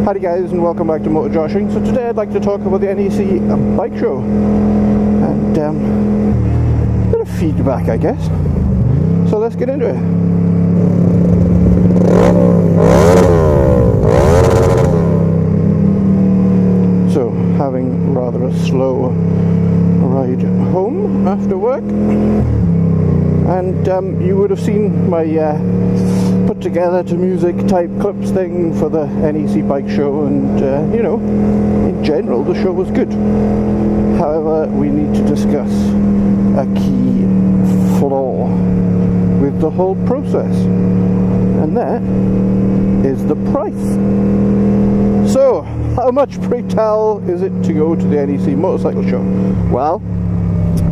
Howdy guys, and welcome back to Moto Joshing. So today I'd like to talk about the NEC bike show and a bit of feedback, I guess. So let's get into it. So having rather a slow ride home after work, and you would have seen my put together to music type clips thing for the NEC bike show, and you know, in general the show was good. However, we need to discuss a key flaw with the whole process, and that is the price. So how much, pray tell, is it to go to the NEC motorcycle show? Well,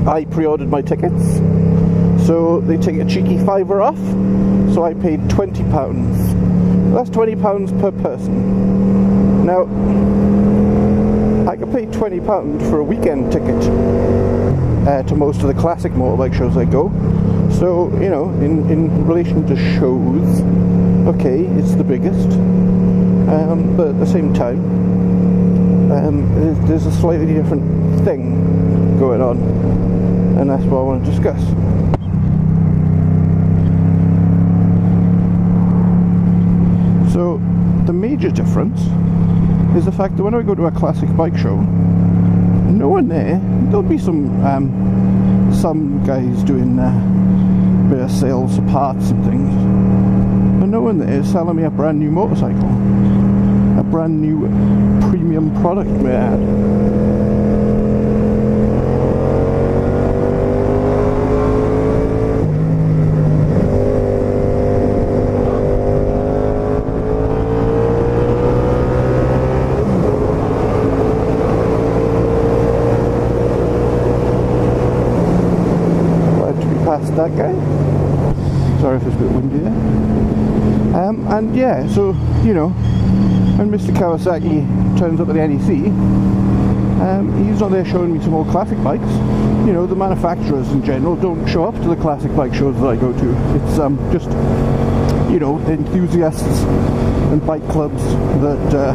I pre-ordered my tickets, so they take a cheeky $5 off, so I paid £20. That's £20 per person. Now, I could pay £20 for a weekend ticket to most of the classic motorbike shows I go. So, you know, in relation to shows, okay, it's the biggest, but at the same time, there's a slightly different thing going on, and that's what I want to discuss. So the major difference is the fact that when I go to a classic bike show, no one there. There'll be some guys doing a bit of sales of parts and things, but no one there is selling me a brand new motorcycle, a brand new premium product, may I add. Past that guy. Sorry if it's a bit windy there. And yeah, so you know, when Mr. Kawasaki turns up at the NEC, he's not there showing me some old classic bikes. You know, the manufacturers in general don't show up to the classic bike shows that I go to. It's just, you know, enthusiasts and bike clubs that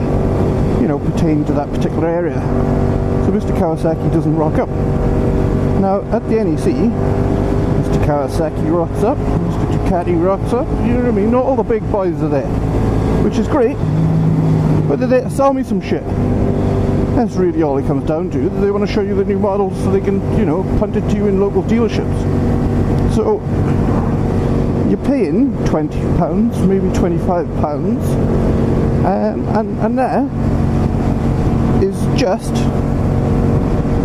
you know, pertain to that particular area. So Mr. Kawasaki doesn't rock up. Now at the NEC, Mr. Kawasaki rocks up, Mr. Ducati rocks up, you know what I mean? Not all the big boys are there, which is great, but they're there to sell me some shit. That's really all it comes down to. They want to show you the new models so they can, you know, punt it to you in local dealerships. So you're paying £20, maybe £25, and that is just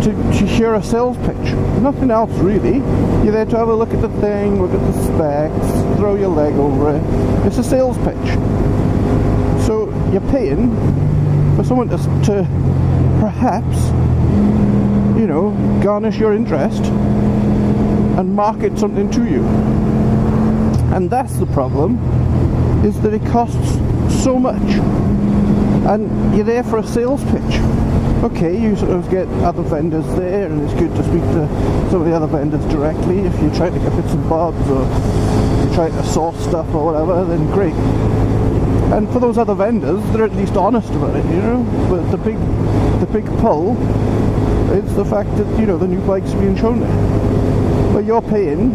to hear a sales pitch, nothing else really. You're there to have a look at the thing, look at the specs, throw your leg over it. It's a sales pitch. So you're paying for someone to perhaps, you know, garnish your interest and market something to you. And that's the problem, is that it costs so much, and you're there for a sales pitch. Okay, you sort of get other vendors there, and it's good to speak to some of the other vendors directly. If you're trying to get bits and bobs, or you're trying to source stuff or whatever, then great. And for those other vendors, they're at least honest about it, you know. But the big pull is the fact that, you know, the new bike's being shown there. But you're paying,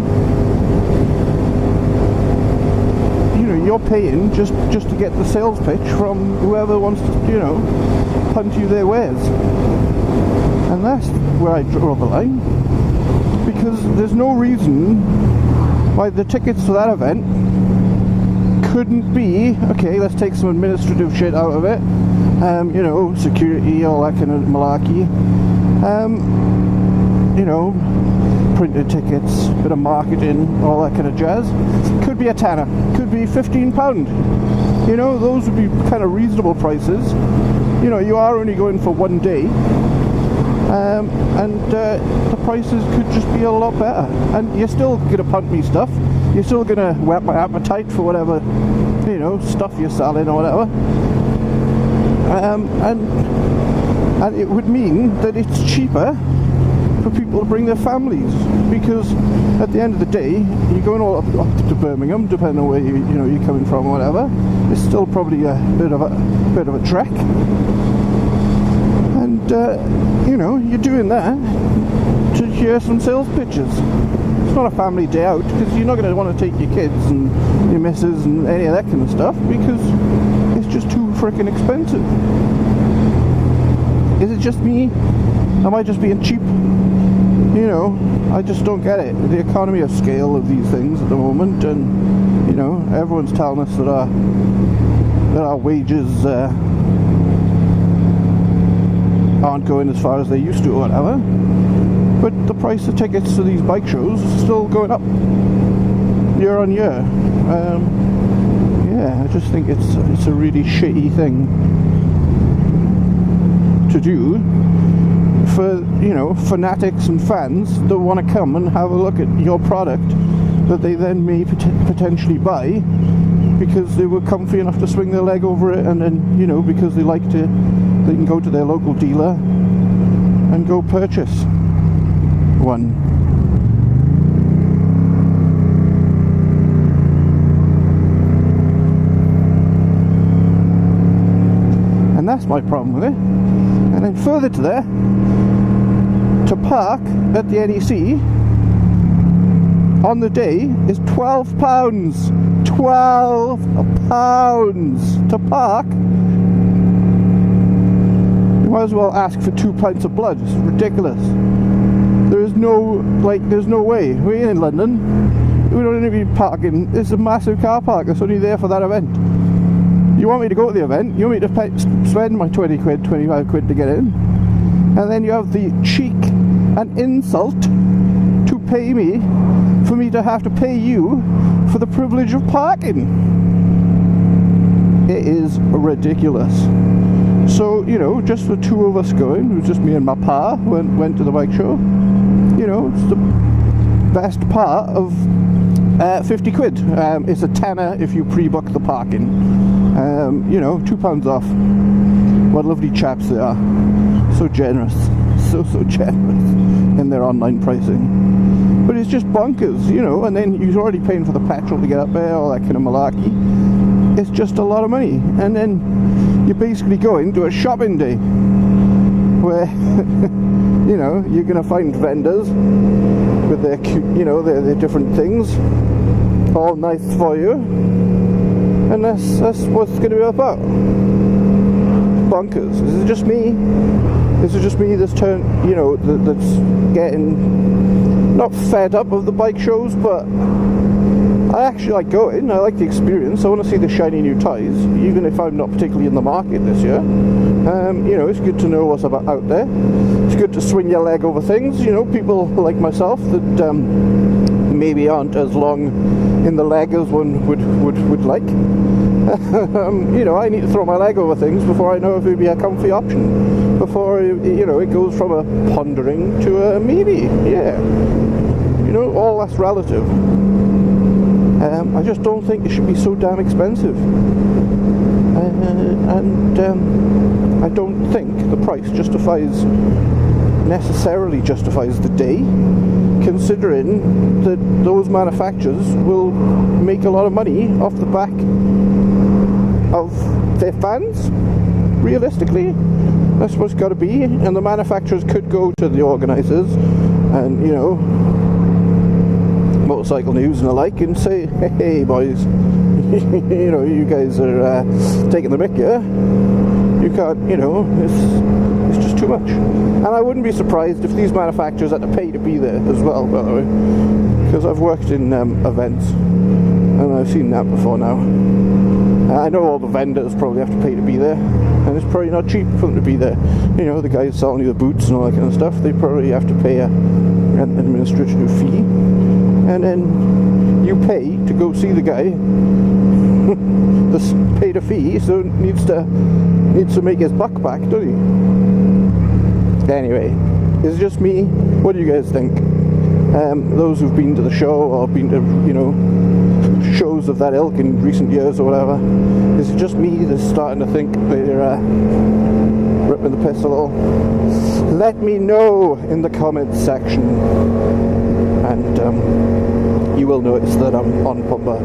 you know, you're paying just to get the sales pitch from whoever wants to, you know, punt you their wares. And that's where I draw the line, because there's no reason why the tickets for that event couldn't be, okay, let's take some administrative shit out of it, you know, security, all that kind of malarkey, you know, printed tickets, bit of marketing, all that kind of jazz. Could be a tenner, could be £15. You know, those would be kind of reasonable prices. You know, you are only going for one day, and the prices could just be a lot better. And you're still going to punt me stuff. You're still going to whet my appetite for whatever, you know, stuff you're selling or whatever. And it would mean that it's cheaper for people to bring their families, because at the end of the day, you're going all up to Birmingham, depending on where you're coming from or whatever. It's still probably a bit of a trek, and you're doing that to hear some sales pitches. It's not a family day out, because you're not going to want to take your kids and your missus and any of that kind of stuff, because it's just too freaking expensive. Is it just me? Am I just being cheap? I just don't get it. The economy of scale of these things at the moment, and everyone's telling us that our wages aren't going as far as they used to or whatever. But the price of tickets to these bike shows is still going up year on year. Yeah, I just think it's a really shitty thing to do for fanatics and fans that want to come and have a look at your product that they then may potentially buy because they were comfy enough to swing their leg over it, and then because they can go to their local dealer and go purchase one. And that's my problem with it. And then further to there, to park at the NEC on the day is £12. £12 to park. You might as well ask for 2 pints of blood. It's ridiculous. There's no way. We're in London. We don't need to be parking. It's a massive car park that's only there for that event. You want me to go to the event, you want me to spend my 20 quid, 25 quid to get in, and then you have the cheek and insult to pay me for me to have to pay you for the privilege of parking. It is ridiculous. So, just the two of us going, it was just me and my pa went to the bike show. It's the best part of 50 quid. It's a tenner if you pre-book the parking. £2 off. What lovely chaps they are. So generous. So generous in their online pricing. But it's just bonkers, and then you're already paying for the petrol to get up there, all that kind of malarkey. It's just a lot of money. And then you're basically going to a shopping day where, you're going to find vendors with their their different things, all nice for you. And that's what it's going to be about. Bonkers. Is it just me? Is it just me that's that's getting not fed up of the bike shows, but I actually like going. I like the experience. I want to see the shiny new toys, even if I'm not particularly in the market this year. It's good to know what's out there. It's good to swing your leg over things. People like myself that maybe aren't as long in the leg as one would like. I need to throw my leg over things before I know if it would be a comfy option. Before it goes from a pondering to a maybe. Yeah. All that's relative. I just don't think it should be so damn expensive. I don't think the price necessarily justifies the day, considering that those manufacturers will make a lot of money off the back of their fans. Realistically, that's what's got to be, and the manufacturers could go to the organisers and Motorcycle News and the like and say, hey boys, you guys are taking the mick here. You can't, it's just too much. And I wouldn't be surprised if these manufacturers had to pay to be there as well, by the way, because I've worked in events and I've seen that before now. I know all the vendors probably have to pay to be there, and it's probably not cheap for them to be there. The guys selling you the boots and all that kind of stuff, they probably have to pay an administrative fee, and then you pay to go see the guy that's paid a fee, so needs to make his buck back, doesn't he? Anyway, is it just me? What do you guys think? Those who've been to the show or been to shows of that ilk in recent years or whatever, is it just me that's starting to think they're ripping the pistol, let me know in the comments section, and you will notice that I'm on Pumbaa.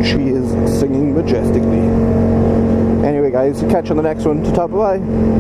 She is singing majestically. Anyway guys, catch you on the next one. Ta-ta, bye-bye.